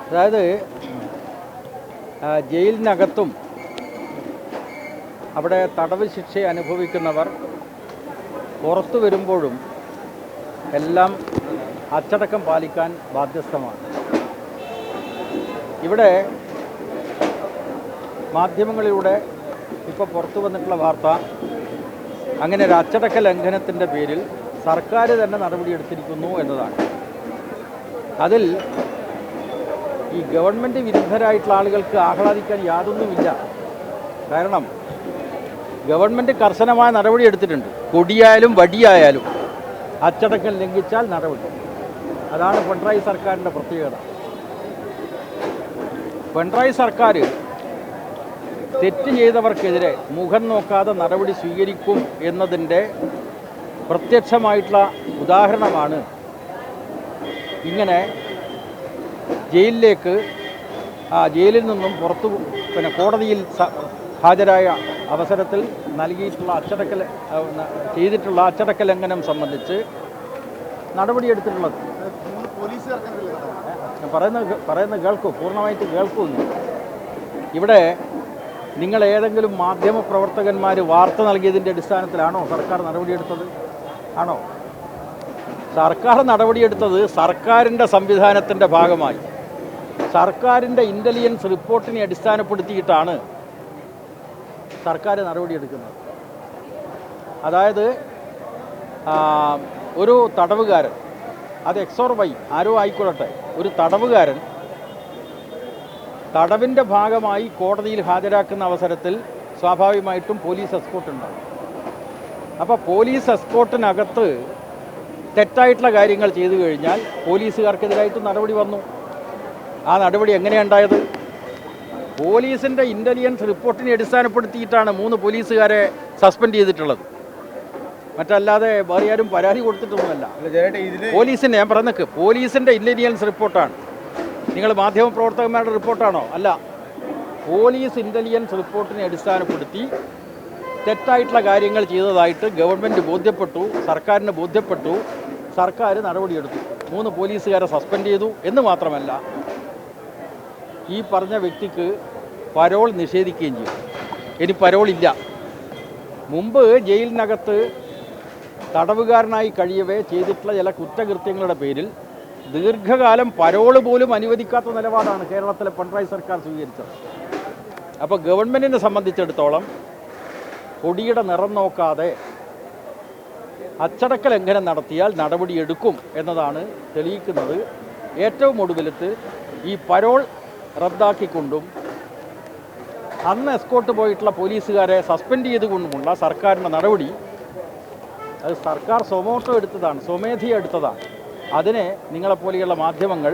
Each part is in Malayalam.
അതായത് ജയിലിനകത്തും അവിടെ തടവ് ശിക്ഷ അനുഭവിക്കുന്നവർ പുറത്തു വരുമ്പോഴും എല്ലാം അച്ചടക്കം പാലിക്കാൻ ബാധ്യസ്ഥമാണ്. ഇവിടെ മാധ്യമങ്ങളിലൂടെ ഇപ്പോൾ പുറത്തു വന്നിട്ടുള്ള വാർത്ത അങ്ങനെ ഒരു അച്ചടക്ക ലംഘനത്തിൻ്റെ പേരിൽ സർക്കാർ തന്നെ നടപടിയെടുത്തിരിക്കുന്നു എന്നതാണ്. അതിൽ ഈ ഗവൺമെൻറ് വിരുദ്ധരായിട്ടുള്ള ആളുകൾക്ക് ആഹ്ലാദിക്കാൻ യാതൊന്നുമില്ല. കാരണം ഗവൺമെൻറ് കർശനമായ നടപടി എടുത്തിട്ടുണ്ട്. കൊടിയായാലും വടിയായാലും അച്ചടക്കം ലംഘിച്ചാൽ നടപടി. അതാണ് പിണറായി സർക്കാരിൻ്റെ പ്രത്യേകത. പിണറായി സർക്കാർ തെറ്റ് ചെയ്തവർക്കെതിരെ മുഖം നോക്കാതെ നടപടി സ്വീകരിക്കും എന്നതിൻ്റെ പ്രത്യക്ഷമായിട്ടുള്ള ഉദാഹരണമാണ് ഇങ്ങനെ ജയിലിൽ നിന്നും പുറത്തു കോടതിയിൽ ഹാജരായ അവസരത്തിൽ നൽകിയിട്ടുള്ള ചെയ്തിട്ടുള്ള അച്ചടക്ക ലംഘനം സംബന്ധിച്ച് നടപടിയെടുത്തിട്ടുള്ളത്. ഞാൻ പറയുന്നത് കേൾക്കൂ, പൂർണ്ണമായിട്ട് കേൾക്കൂന്ന്. ഇവിടെ നിങ്ങൾ ഏതെങ്കിലും മാധ്യമ പ്രവർത്തകന്മാർ വാർത്ത നൽകിയതിൻ്റെ അടിസ്ഥാനത്തിലാണോ സർക്കാർ നടപടിയെടുത്തത്? ആണോ? സർക്കാർ നടപടിയെടുത്തത് സർക്കാരിൻ്റെ സംവിധാനത്തിൻ്റെ ഭാഗമായി സർക്കാരിൻ്റെ ഇൻ്റലിജൻസ് റിപ്പോർട്ടിനെ അടിസ്ഥാനപ്പെടുത്തിയിട്ടാണ് സർക്കാർ നടപടിയെടുക്കുന്നത്. അതായത് ഒരു തടവുകാരൻ, അത് എക്സ് ഓർ വൈ ആരോ ആയിക്കൊള്ളട്ടെ, ഒരു തടവുകാരൻ തടവിൻ്റെ ഭാഗമായി കോടതിയിൽ ഹാജരാക്കുന്ന അവസരത്തിൽ സ്വാഭാവികമായിട്ടും പോലീസ് എസ്കോർട്ട് ഉണ്ടാകും. അപ്പോൾ പോലീസ് എസ്കോർട്ടിനകത്ത് തെറ്റായിട്ടുള്ള കാര്യങ്ങൾ ചെയ്തു കഴിഞ്ഞാൽ പോലീസുകാർക്കെതിരായിട്ട് നടപടി വന്നു. ആ നടപടി എങ്ങനെയുണ്ടായത്? പോലീസിൻ്റെ ഇൻ്റലിജൻസ് റിപ്പോർട്ടിനെ അടിസ്ഥാനപ്പെടുത്തിയിട്ടാണ് 3 പോലീസുകാരെ സസ്പെൻഡ് ചെയ്തിട്ടുള്ളത്. മറ്റല്ലാതെ വേറെ ആരും പരാതി കൊടുത്തിട്ടൊന്നുമല്ല. പോലീസിൻ്റെ, ഞാൻ പറഞ്ഞേക്ക്, പോലീസിൻ്റെ ഇൻ്റലിജൻസ് റിപ്പോർട്ടാണ്. നിങ്ങൾ മാധ്യമപ്രവർത്തകന്മാരുടെ റിപ്പോർട്ടാണോ? അല്ല. പോലീസ് ഇൻ്റലിജൻസ് റിപ്പോർട്ടിനെ അടിസ്ഥാനപ്പെടുത്തി തെറ്റായിട്ടുള്ള കാര്യങ്ങൾ ചെയ്തതായിട്ട് ഗവൺമെൻറ് ബോധ്യപ്പെട്ടു, സർക്കാരിന് ബോധ്യപ്പെട്ടു. സർക്കാർ നടപടിയെടുത്തു. 3 പോലീസുകാരെ സസ്പെൻഡ് ചെയ്തു. എന്ന് മാത്രമല്ല, ഈ പറഞ്ഞ വ്യക്തിക്ക് പരോൾ നിഷേധിക്കുകയും ചെയ്തു. ഇനി പരോളില്ല. മുമ്പ് ജയിലിനകത്ത് തടവുകാരനായി കഴിയവേ ചെയ്തിട്ടുള്ള ചില കുറ്റകൃത്യങ്ങളുടെ പേരിൽ ദീർഘകാലം പരോള് പോലും അനുവദിക്കാത്ത നിലപാടാണ് കേരളത്തിലെ പിണറായി സർക്കാർ സ്വീകരിച്ചത്. അപ്പോൾ ഗവൺമെൻറ്റിനെ സംബന്ധിച്ചിടത്തോളം കൊടിയുടെ നിറം നോക്കാതെ അച്ചടക്ക ലംഘനം നടത്തിയാൽ നടപടിയെടുക്കും എന്നതാണ് തെളിയിക്കുന്നത്. ഏറ്റവും ഒടുവിലത്ത് ഈ പരോൾ റദ്ദാക്കിക്കൊണ്ടും അന്ന് എസ്കോർട്ട് പോയിട്ടുള്ള പോലീസുകാരെ സസ്പെൻഡ് ചെയ്തുകൊണ്ടുമുള്ള സർക്കാരിൻ്റെ നടപടി അത് സർക്കാർ സ്വമോട്ടോ എടുത്തതാണ്, സ്വമേധയ എടുത്തതാണ്. അതിനെ നിങ്ങളെപ്പോലെയുള്ള മാധ്യമങ്ങൾ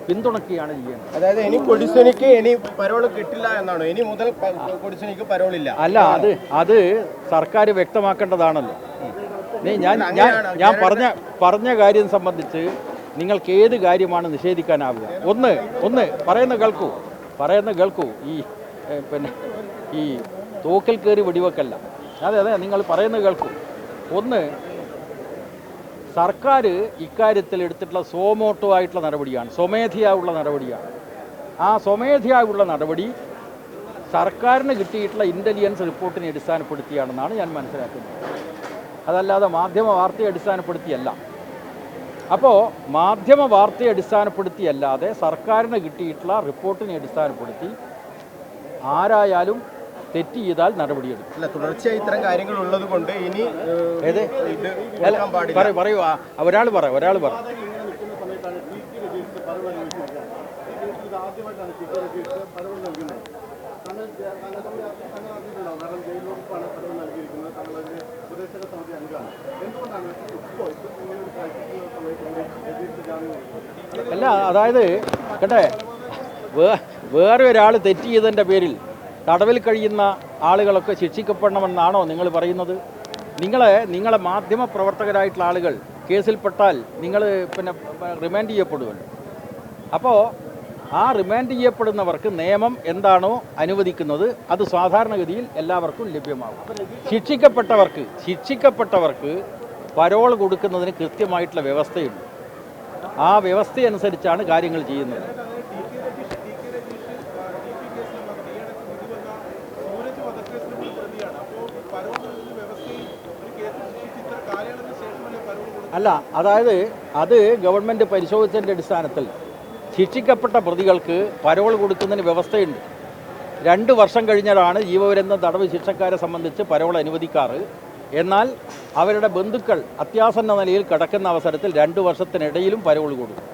പിന്തുണയ്ക്കുകയാണ് ചെയ്യുന്നത്. അതായത് ഇനി കൊടിസുനിക്ക് ഇനി പരോൾ കിട്ടില്ല എന്നാണോ? ഇനി മുതൽ കൊടിസുനിക്ക് പരോളില്ല? അല്ല, അത് സർക്കാർ വ്യക്തമാക്കേണ്ടതാണല്ലോ. ഞാൻ പറഞ്ഞ കാര്യം സംബന്ധിച്ച് നിങ്ങൾക്ക് ഏത് കാര്യമാണ് നിഷേധിക്കാനാവുക? ഒന്ന് പറയുന്ന കേൾക്കൂ. ഈ തോക്കിൽ കയറി വെടിവെക്കല്ല. അതെ, നിങ്ങൾ പറയുന്നത് കേൾക്കൂ. ഒന്ന്, സർക്കാർ ഇക്കാര്യത്തിൽ എടുത്തിട്ടുള്ള സ്വമോട്ടോ ആയിട്ടുള്ള നടപടിയാണ്, സ്വമേധയായുള്ള നടപടിയാണ്. ആ സ്വമേധയായുള്ള നടപടി സർക്കാരിന് കിട്ടിയിട്ടുള്ള ഇൻ്റലിജൻസ് റിപ്പോർട്ടിനെ അടിസ്ഥാനപ്പെടുത്തിയാണെന്നാണ് ഞാൻ മനസ്സിലാക്കുന്നത്. അതല്ലാതെ മാധ്യമ വാർത്തയെ അടിസ്ഥാനപ്പെടുത്തിയല്ല. അപ്പോൾ മാധ്യമ വാർത്തയെ അടിസ്ഥാനപ്പെടുത്തിയല്ലാതെ സർക്കാരിന് കിട്ടിയിട്ടുള്ള റിപ്പോർട്ടിനെ അടിസ്ഥാനപ്പെടുത്തി ആരായാലും തെറ്റ് ചെയ്താൽ നടപടിയെടുക്കും. അല്ല, തുടർച്ചയായി ഇത്തരം കാര്യങ്ങൾ ഉള്ളത് കൊണ്ട് ഇനി പറയൂ. ഒരാൾ പറ. അല്ല, അതായത് കേട്ടെ, വേറെ ഒരാൾ തെറ്റ് ചെയ്തതിൻ്റെ പേരിൽ തടവിൽ കഴിയുന്ന ആളുകളൊക്കെ ശിക്ഷിക്കപ്പെടണമെന്നാണോ നിങ്ങൾ പറയുന്നത്? നിങ്ങളെ മാധ്യമ പ്രവർത്തകരായിട്ടുള്ള ആളുകൾ കേസിൽപ്പെട്ടാൽ നിങ്ങൾ റിമാൻഡ് ചെയ്യപ്പെടുമല്ലോ. അപ്പോൾ ആ റിമാൻഡ് ചെയ്യപ്പെടുന്നവർക്ക് നിയമം എന്താണോ അനുവദിക്കുന്നത് അത് സാധാരണഗതിയിൽ എല്ലാവർക്കും ലഭ്യമാകും. ശിക്ഷിക്കപ്പെട്ടവർക്ക് പരോൾ കൊടുക്കുന്നതിന് കൃത്യമായിട്ടുള്ള വ്യവസ്ഥയുണ്ട്. ആ വ്യവസ്ഥയനുസരിച്ചാണ് കാര്യങ്ങൾ ചെയ്യുന്നത്. അല്ല, അതായത് അത് ഗവൺമെൻറ് പരിശോധിച്ചതിൻ്റെ അടിസ്ഥാനത്തിൽ ശിക്ഷിക്കപ്പെട്ട പ്രതികൾക്ക് പരോൾ കൊടുക്കുന്നതിന് വ്യവസ്ഥയുണ്ട്. 2 വർഷം കഴിഞ്ഞാലാണ് ജീവപര്യന്തം തടവ് ശിക്ഷക്കാരെ സംബന്ധിച്ച് പരോൾ അനുവദിക്കാറ്. എന്നാൽ അവരുടെ ബന്ധുക്കൾ അത്യാസന്ന നിലയിൽ കിടക്കുന്ന അവസരത്തിൽ 2 വർഷത്തിനിടയിലും പരോൾ കൊടുക്കും.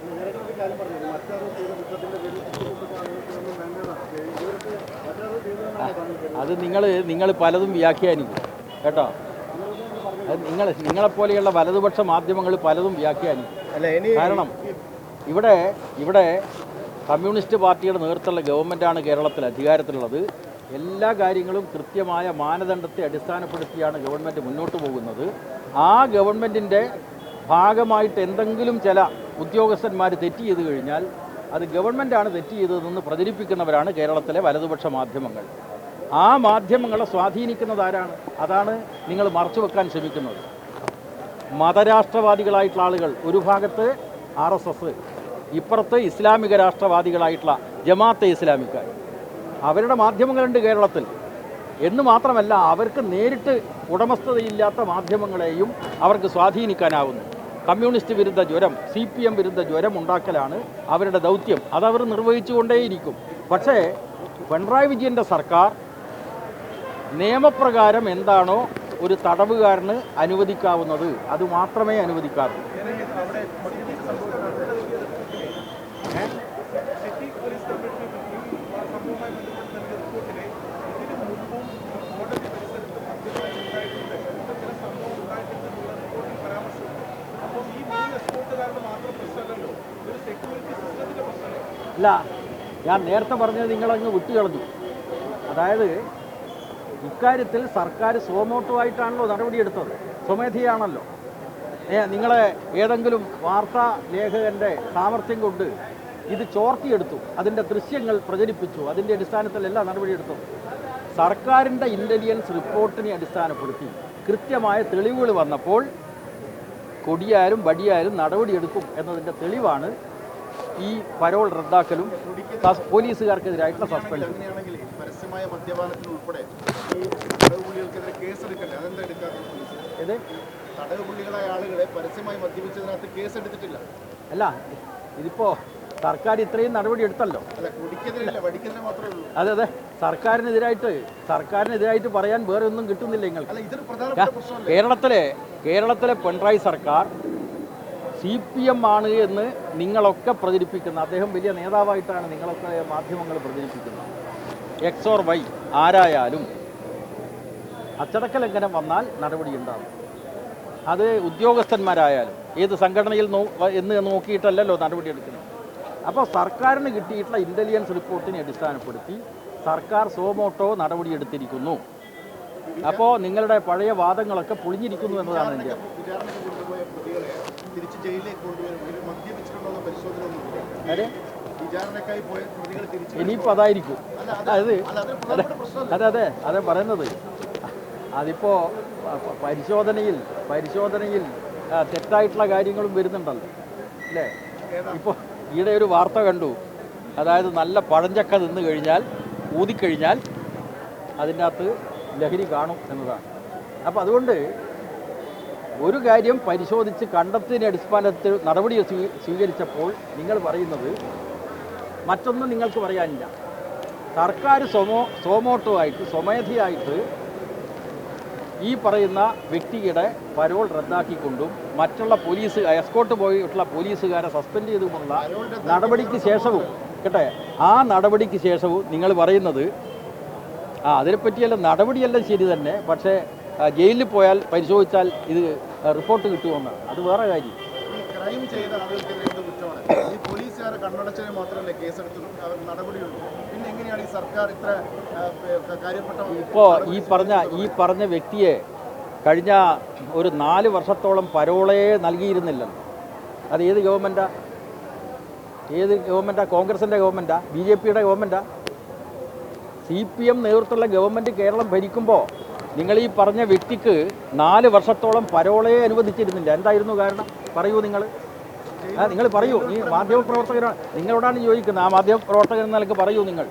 അത് നിങ്ങൾ പലതും വ്യാഖ്യാനിക്കും കേട്ടോ. അത് നിങ്ങളെപ്പോലെയുള്ള വലതുപക്ഷ മാധ്യമങ്ങൾ പലതും വ്യാഖ്യാനിക്കും. കാരണം ഇവിടെ കമ്മ്യൂണിസ്റ്റ് പാർട്ടിയുടെ നേതൃത്വമുള്ള ഗവൺമെൻറ്റാണ് കേരളത്തിൽ അധികാരത്തിലുള്ളത്. എല്ലാ കാര്യങ്ങളും കൃത്യമായ മാനദണ്ഡത്തെ അടിസ്ഥാനപ്പെടുത്തിയാണ് ഗവൺമെൻറ് മുന്നോട്ട് പോകുന്നത്. ആ ഗവൺമെൻറ്റിൻ്റെ ഭാഗമായിട്ട് എന്തെങ്കിലും ചില ഉദ്യോഗസ്ഥന്മാർ തെറ്റ് ചെയ്ത് കഴിഞ്ഞാൽ അത് ഗവൺമെൻറ്റാണ് തെറ്റ് ചെയ്തതെന്ന് പ്രചരിപ്പിക്കുന്നവരാണ് കേരളത്തിലെ വലതുപക്ഷ മാധ്യമങ്ങൾ. ആ മാധ്യമങ്ങളെ സ്വാധീനിക്കുന്നത് ആരാണ്? അതാണ് നിങ്ങൾ മറച്ചു വെക്കാൻ ശ്രമിക്കുന്നത്. മതരാഷ്ട്രവാദികളായിട്ടുള്ള ആളുകൾ ഒരു ഭാഗത്ത് RSS, ഇപ്പുറത്ത് ഇസ്ലാമിക രാഷ്ട്രവാദികളായിട്ടുള്ള ജമാഅത്തെ ഇസ്ലാമിക്കാർ, അവരുടെ മാധ്യമങ്ങളുണ്ട് കേരളത്തിൽ. എന്ന് മാത്രമല്ല, അവർക്ക് നേരിട്ട് ഉടമസ്ഥതയില്ലാത്ത മാധ്യമങ്ങളെയും അവർക്ക് സ്വാധീനിക്കാനാവുന്നു. കമ്മ്യൂണിസ്റ്റ് വിരുദ്ധ ജ്വരം, CPM വിരുദ്ധ ജ്വരം ഉണ്ടാക്കലാണ് അവരുടെ ദൗത്യം. അതവർ നിർവഹിച്ചുകൊണ്ടേയിരിക്കും. പക്ഷേ പിണറായി വിജയൻ്റെ സർക്കാർ നിയമപ്രകാരം എന്താണോ ഒരു തടവുകാരന് അനുവദിക്കാവുന്നത് അത് മാത്രമേ അനുവദിക്കാറുള്ളൂ. അല്ല, ഞാൻ നേരത്തെ പറഞ്ഞത് നിങ്ങളങ്ങ് വിട്ടുകളഞ്ഞു. അതായത് ഇക്കാര്യത്തിൽ സർക്കാർ സ്വമോട്ടമായിട്ടാണല്ലോ നടപടിയെടുത്തത്, സ്വമേധയാണല്ലോ. നിങ്ങളെ ഏതെങ്കിലും വാർത്താ ലേഖകൻ്റെ സാമർഥ്യം കൊണ്ട് ഇത് ചോർത്തിയെടുത്തു, അതിൻ്റെ ദൃശ്യങ്ങൾ പ്രചരിപ്പിച്ചു, അതിൻ്റെ അടിസ്ഥാനത്തിലല്ല നടപടിയെടുത്തത്. സർക്കാരിൻ്റെ ഇൻ്റലിജൻസ് റിപ്പോർട്ടിനെ അടിസ്ഥാനപ്പെടുത്തി കൃത്യമായ തെളിവുകൾ വന്നപ്പോൾ കൊടിയായാലും വടിയായാലും നടപടിയെടുക്കും എന്നതിൻ്റെ തെളിവാണ് ഈ പരോൾ റദ്ദാക്കലും പോലീസുകാർക്കെതിരായിട്ടുള്ള സസ്പെൻഷൻ. പരസ്യമായ മദ്യപാനത്തിൽ ഉൾപ്പെടെ ഈ തടവുപുള്ളികൾക്കെതിരെ കേസെടുക്കണ്ടേ? അതെന്താ എടുക്കാത്തത്? ഇത് തടവുപുള്ളികളായ ആളുകളെ പരസ്യമായി മദ്യപിച്ചതിനകത്ത് കേസെടുത്തിട്ടില്ല. അല്ല, ഇതിപ്പോൾ സർക്കാർ ഇത്രയും നടപടി എടുത്തല്ലോ. അല്ല, കുടിക്കെതിരല്ല, വടിക്കെതിരെ മാത്രമേ ഉള്ളൂ. അതെ അതെ, സർക്കാരിനെതിരായിട്ട് പറയാൻ വേറെ ഒന്നും കിട്ടുന്നില്ല നിങ്ങൾക്ക്. കേരളത്തിലെ പിണറായി സർക്കാർ CPM ആണ് എന്ന് നിങ്ങളൊക്കെ പ്രചരിപ്പിക്കുന്ന, അദ്ദേഹം വലിയ നേതാവായിട്ടാണ് നിങ്ങളൊക്കെ മാധ്യമങ്ങൾ പ്രചരിപ്പിക്കുന്നത്. X or Y ആരായാലും അച്ചടക്ക ലംഘനം വന്നാൽ നടപടിയുണ്ടാകും. അത് ഉദ്യോഗസ്ഥന്മാരായാലും ഏത് സംഘടനയിൽ എന്ന് നോക്കിയിട്ടല്ലല്ലോ നടപടിയെടുക്കുന്നത്. അപ്പോൾ സർക്കാരിന് കിട്ടിയിട്ടുള്ള ഇൻ്റലിജൻസ് റിപ്പോർട്ടിനെ അടിസ്ഥാനപ്പെടുത്തി സർക്കാർ സ്വമോട്ടോ നടപടിയെടുത്തിരിക്കുന്നു. അപ്പോൾ നിങ്ങളുടെ പഴയ വാദങ്ങളൊക്കെ പൊളിഞ്ഞിരിക്കുന്നു എന്നതാണ് എൻ്റെ. ഇനിയിപ്പോൾ അതായിരിക്കും. അതെ പറയുന്നത്. അതിപ്പോൾ പരിശോധനയിൽ തെറ്റായിട്ടുള്ള കാര്യങ്ങളും വരുന്നുണ്ടല്ലോ അല്ലേ? ഇപ്പോൾ ഈയിടെ ഒരു വാർത്ത കണ്ടു. അതായത് നല്ല പഴഞ്ചക്ക നിന്ന് കഴിഞ്ഞാൽ ഊതിക്കഴിഞ്ഞാൽ അതിൻ്റെ അകത്ത് ലഹരി കാണും എന്നതാണ്. അപ്പോൾ അതുകൊണ്ട് ഒരു കാര്യം പരിശോധിച്ച് കണ്ടെത്തിയതിൻ്റെ അടിസ്ഥാനത്തിൽ നടപടി സ്വീകരിച്ചപ്പോൾ നിങ്ങൾ പറയുന്നത് മറ്റൊന്നും നിങ്ങൾക്ക് പറയാനില്ല. സർക്കാർ സ്വമോട്ടോവായിട്ട് സ്വമേധയായിട്ട് ഈ പറയുന്ന വ്യക്തിയുടെ പരോൾ റദ്ദാക്കിക്കൊണ്ടും മറ്റുള്ള പോലീസ് എസ്കോർട്ട് പോയിട്ടുള്ള പോലീസുകാരെ സസ്പെൻഡ് ചെയ്തുകൊണ്ടുള്ള നടപടിക്ക് ശേഷവും ആ നടപടിക്ക് ശേഷവും നിങ്ങൾ പറയുന്നത് അതിനെപ്പറ്റിയെല്ലാം നടപടിയെല്ലാം ശരി തന്നെ, പക്ഷേ ജയിലിൽ പോയാൽ പരിശോധിച്ചാൽ ഇത് റിപ്പോർട്ട് കിട്ടുമെന്നാണ്. അത് വേറെ കാര്യം. ക്രൈം ചെയ്ത ആളുകൾക്കെതിരെ എന്ത് കുറ്റമാണ്? ഈ പോലീസുകാരെ കണ്ണടച്ചതിന് മാത്രമല്ലേ കേസെടുത്തു നടപടിയുള്ളൂ? പിന്നെ എങ്ങനെയാണ് ഈ സർക്കാർ ഇത്ര കാര്യപ്പെട്ട? ഇപ്പോൾ ഈ പറഞ്ഞ വ്യക്തിയെ കഴിഞ്ഞ ഒരു 4 വർഷത്തോളം പരോളേ നൽകിയിരുന്നില്ലല്ലോ. അത് ഏത് ഗവൺമെൻറ്റാ? കോൺഗ്രസിൻ്റെ ഗവൺമെൻറ്റാ? BJPയുടെ ഗവൺമെൻറ്റാ? CPM നേതൃത്വമുള്ള ഗവൺമെൻറ് കേരളം ഭരിക്കുമ്പോൾ നിങ്ങൾ ഈ പറഞ്ഞ വ്യക്തിക്ക് 4 വർഷത്തോളം പരോളേ അനുവദിച്ചിരുന്നില്ല. എന്തായിരുന്നു കാരണം? പറയൂ നിങ്ങൾ പറയൂ. ഈ മാധ്യമപ്രവർത്തകരാണ്, നിങ്ങളോടാണ് ചോദിക്കുന്നത്. ആ മാധ്യമപ്രവർത്തകൻ എന്ന നിലക്ക് പറയൂ. നിങ്ങൾ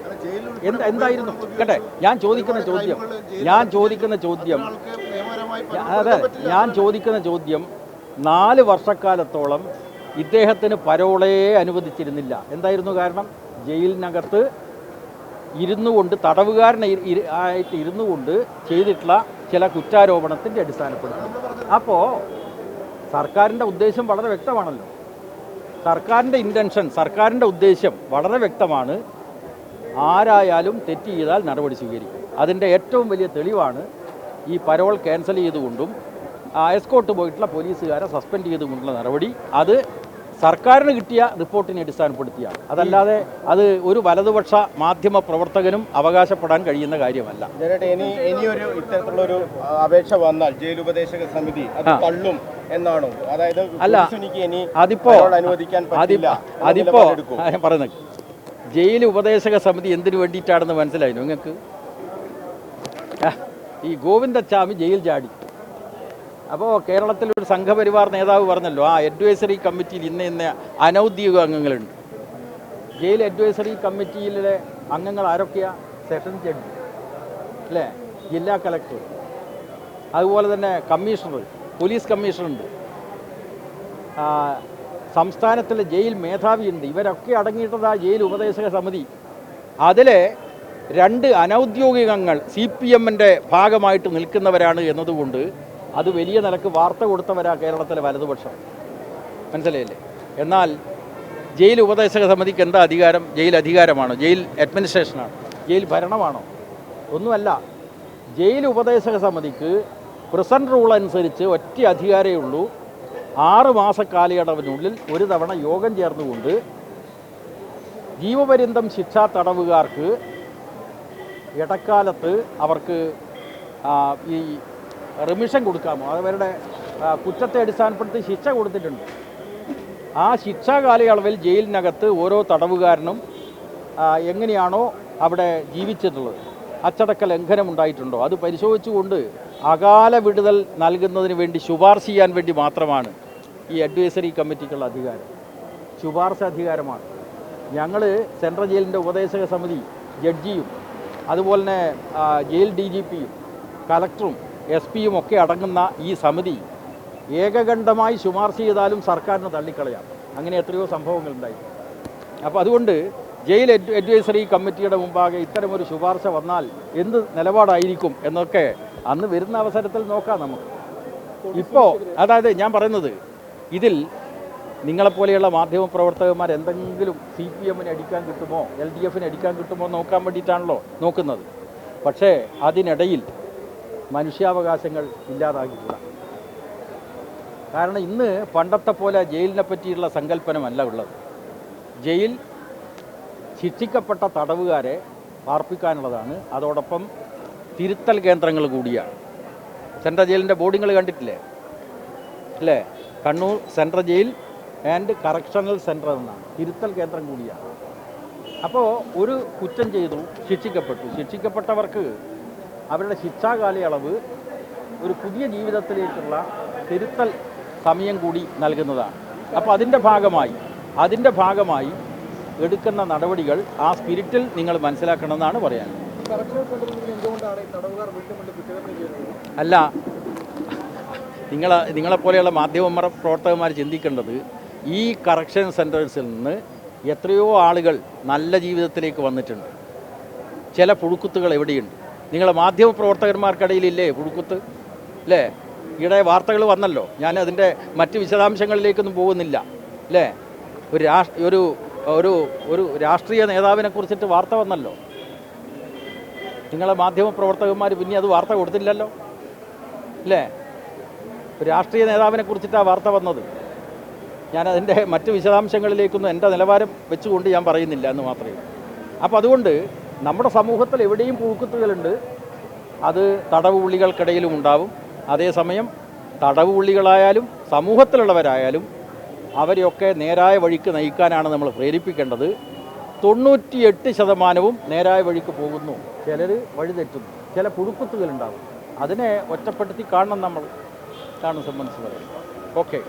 എന്തായിരുന്നു ഞാൻ ചോദിക്കുന്ന ചോദ്യം 4 വർഷക്കാലത്തോളം ഇദ്ദേഹത്തിന് പരോളേ അനുവദിച്ചിരുന്നില്ല. എന്തായിരുന്നു കാരണം? ജയിലിനകത്ത് ഇരുന്നു കൊണ്ട് ആയിട്ട് ഇരുന്നു കൊണ്ട് ചെയ്തിട്ടുള്ള ചില കുറ്റാരോപണത്തിൻ്റെ അടിസ്ഥാനപ്പെടുത്തി. അപ്പോൾ സർക്കാരിൻ്റെ ഉദ്ദേശം വളരെ വ്യക്തമാണല്ലോ. സർക്കാരിൻ്റെ ഉദ്ദേശം വളരെ വ്യക്തമാണ്. ആരായാലും തെറ്റ് ചെയ്താൽ നടപടി സ്വീകരിക്കും. അതിൻ്റെ ഏറ്റവും വലിയ തെളിവാണ് ഈ പരോൾ ക്യാൻസൽ ചെയ്തുകൊണ്ടും എസ്കോർട്ട് പോയിട്ടുള്ള പോലീസുകാരെ സസ്പെൻഡ് ചെയ്തുകൊണ്ടുള്ള നടപടി. അത് സർക്കാരിന് കിട്ടിയ റിപ്പോർട്ടിനെ അടിസ്ഥാനപ്പെടുത്തിയാണ്. അതല്ലാതെ അത് ഒരു വലതുപക്ഷ മാധ്യമ പ്രവർത്തകനും അവകാശപ്പെടാൻ കഴിയുന്ന കാര്യമല്ല. ഇനിയൊരു ഇത്തരത്തിലുള്ളൊരു അപേക്ഷ വന്നാൽ ജയിൽ ഉപദേശക സമിതി അത് തള്ളും എന്നാണോ? അതായത് അല്ല, അതിപ്പോ ഞാൻ പറയുന്നത് ജയിൽ ഉപദേശക സമിതി എന്തിനു വേണ്ടിയിട്ടാണെന്ന് മനസ്സിലായി നിങ്ങൾക്ക്? ഈ ഗോവിന്ദച്ചാമി ജയിൽ ചാടി. അപ്പോൾ കേരളത്തിലൊരു സംഘപരിവാർ നേതാവ് പറഞ്ഞല്ലോ, അഡ്വൈസറി കമ്മിറ്റിയിൽ ഇന്ന അനൗദ്യോഗിക അംഗങ്ങളുണ്ട്. ജയിൽ അഡ്വൈസറി കമ്മിറ്റിയിലെ അംഗങ്ങൾ ആരൊക്കെയാ? സെഷൻ ജഡ്ജി അല്ലേ, ജില്ലാ കളക്ടർ, അതുപോലെ തന്നെ കമ്മീഷണർ, പോലീസ് കമ്മീഷണറുണ്ട്, സംസ്ഥാനത്തിലെ ജയിൽ മേധാവിയുണ്ട്. ഇവരൊക്കെ അടങ്ങിയിട്ടതാ ജയിൽ ഉപദേശക സമിതി. അതിലെ 2 അനൗദ്യോഗിക അംഗങ്ങൾ CPM-ൻ്റെ ഭാഗമായിട്ട് നിൽക്കുന്നവരാണ് എന്നതുകൊണ്ട് അത് വലിയ നിലക്ക് വാർത്ത കൊടുത്തവരാ കേരളത്തിലെ വലതുപക്ഷം. മനസ്സിലായില്ലേ? എന്നാൽ ജയിൽ ഉപദേശക സമിതിക്ക് എന്താ അധികാരം? ജയിൽ അധികാരമാണോ? ജയിൽ അഡ്മിനിസ്ട്രേഷനാണോ? ജയിൽ ഭരണമാണോ? ഒന്നുമല്ല. ജയിൽ ഉപദേശക സമിതിക്ക് പ്രസന്റ് റൂൾ അനുസരിച്ച് ഒറ്റ അധികാരമേ ഉള്ളൂ. 6 മാസ കാലയളവിനുള്ളിൽ ഒരു തവണ യോഗം ചേർന്നുകൊണ്ട് ജീവപര്യന്തം ശിക്ഷാ തടവുകാർക്ക് ഇടക്കാലത്ത് അവർക്ക് ഈ റിമിഷൻ കൊടുക്കാമോ? അവരുടെ കുറ്റത്തെ അടിസ്ഥാനപ്പെടുത്തി ശിക്ഷ കൊടുത്തിട്ടുണ്ട്. ആ ശിക്ഷാ കാലയളവിൽ ജയിലിനകത്ത് ഓരോ തടവുകാരനും എങ്ങനെയാണോ അവിടെ ജീവിച്ചിട്ടുള്ളത്, അച്ചടക്ക ലംഘനം ഉണ്ടായിട്ടുണ്ടോ, അത് പരിശോധിച്ചുകൊണ്ട് അകാല വിടുതൽ നൽകുന്നതിന് വേണ്ടി ശുപാർശ ചെയ്യാൻ വേണ്ടി മാത്രമാണ് ഈ അഡ്വൈസറി കമ്മിറ്റിക്കുള്ള അധികാരം. ശുപാർശ അധികാരമാണ്. ഞങ്ങൾ സെൻട്രൽ ജയിലിൻ്റെ ഉപദേശക സമിതി ജഡ്ജിയും അതുപോലെ തന്നെ ജയിൽ DGP-യും കളക്ടറും SP-യും ഒക്കെ അടങ്ങുന്ന ഈ സമിതി ഏകകണ്ഠമായി ശുപാർശ ചെയ്താലും സർക്കാരിന് തള്ളിക്കളയാം. അങ്ങനെ എത്രയോ സംഭവങ്ങളുണ്ടായി. അപ്പോൾ അതുകൊണ്ട് ജയിൽ അഡ്വൈസറി കമ്മിറ്റിയുടെ മുമ്പാകെ ഇത്തരമൊരു ശുപാർശ വന്നാൽ എന്ത് നിലപാടായിരിക്കും എന്നൊക്കെ അന്ന് വരുന്ന അവസരത്തിൽ നോക്കാം നമുക്ക്. ഇപ്പോൾ അതായത് ഞാൻ പറയുന്നത്, ഇതിൽ നിങ്ങളെപ്പോലെയുള്ള മാധ്യമപ്രവർത്തകന്മാർ എന്തെങ്കിലും CPM-ന് അടിക്കാൻ കിട്ടുമോ, LDF-ന് അടിക്കാൻ കിട്ടുമോ നോക്കാൻ വേണ്ടിയിട്ടാണല്ലോ നോക്കുന്നത്. പക്ഷേ അതിനിടയിൽ മനുഷ്യാവകാശങ്ങൾ ഇല്ലാതാക്കിക്കൂടാ. കാരണം ഇന്ന് പണ്ടത്തെ പോലെ ജയിലിനെ പറ്റിയുള്ള സങ്കല്പനമല്ല ഉള്ളത്. ജയിൽ ശിക്ഷിക്കപ്പെട്ട തടവുകാരെ പാർപ്പിക്കാനുള്ളതാണ്. അതോടൊപ്പം തിരുത്തൽ കേന്ദ്രങ്ങൾ കൂടിയാണ്. സെൻട്രൽ ജയിലിൻ്റെ ബോർഡിങ്ങൾ കണ്ടിട്ടില്ലേ അല്ലേ? Kannur central jail and correctional centre എന്നാണ്. തിരുത്തൽ കേന്ദ്രം കൂടിയാണ്. അപ്പോൾ ഒരു കുറ്റം ചെയ്തു, ശിക്ഷിക്കപ്പെട്ടവർക്ക് അവരുടെ ശിക്ഷാ കാലയളവ് ഒരു പുതിയ ജീവിതത്തിലേക്കുള്ള തിരുത്തൽ സമയം കൂടി നൽകുന്നതാണ്. അപ്പോൾ അതിൻ്റെ ഭാഗമായി എടുക്കുന്ന നടപടികൾ ആ സ്പിരിറ്റിൽ നിങ്ങൾ മനസ്സിലാക്കണമെന്നാണ് പറയാൻ. അല്ല, നിങ്ങളെപ്പോലെയുള്ള മാധ്യമ പ്രവർത്തകന്മാർ ചിന്തിക്കേണ്ടത്, ഈ കറക്ഷൻ സെൻറ്റേഴ്സിൽ നിന്ന് എത്രയോ ആളുകൾ നല്ല ജീവിതത്തിലേക്ക് വന്നിട്ടുണ്ട്. ചില പുഴുക്കുത്തുകൾ എവിടെയുണ്ട്? നിങ്ങളെ മാധ്യമ പ്രവർത്തകന്മാർക്കിടയിലില്ലേ പുഴുക്കുത്ത് അല്ലേ? ഈയിടെ വാർത്തകൾ വന്നല്ലോ. ഞാൻ അതിൻ്റെ മറ്റ് വിശദാംശങ്ങളിലേക്കൊന്നും പോകുന്നില്ല അല്ലേ? ഒരു രാഷ്ട്രീയ നേതാവിനെ കുറിച്ചിട്ട് വാർത്ത വന്നല്ലോ. നിങ്ങളെ മാധ്യമ പ്രവർത്തകന്മാർ പിന്നെ അത് വാർത്ത കൊടുത്തില്ലല്ലോ അല്ലേ? ഒരു രാഷ്ട്രീയ നേതാവിനെ കുറിച്ചിട്ടാണ് വാർത്ത വന്നത്. ഞാനതിൻ്റെ മറ്റ് വിശദാംശങ്ങളിലേക്കൊന്നും എൻ്റെ നിലവാരം വെച്ചുകൊണ്ട് ഞാൻ പറയുന്നില്ല എന്ന് മാത്രമേ. അപ്പോൾ അതുകൊണ്ട് നമ്മുടെ സമൂഹത്തിൽ എവിടെയും പുഴുക്കുത്തുകളുണ്ട്. അത് തടവ് പുള്ളികൾക്കിടയിലും ഉണ്ടാവും. അതേസമയം തടവ് പുള്ളികളായാലും സമൂഹത്തിലുള്ളവരായാലും അവരെയൊക്കെ നേരായ വഴിക്ക് നയിക്കാനാണ് നമ്മൾ പ്രേരിപ്പിക്കേണ്ടത്. 98% നേരായ വഴിക്ക് പോകുന്നു. ചിലർ വഴിതെറ്റുന്നു. ചില പുഴുക്കുത്തുകളുണ്ടാവും. അതിനെ ഒറ്റപ്പെടുത്തി കാണണം നമ്മൾ. ഇതാണ് സംബന്ധിച്ച് പറയുന്നത്. ഓക്കെ.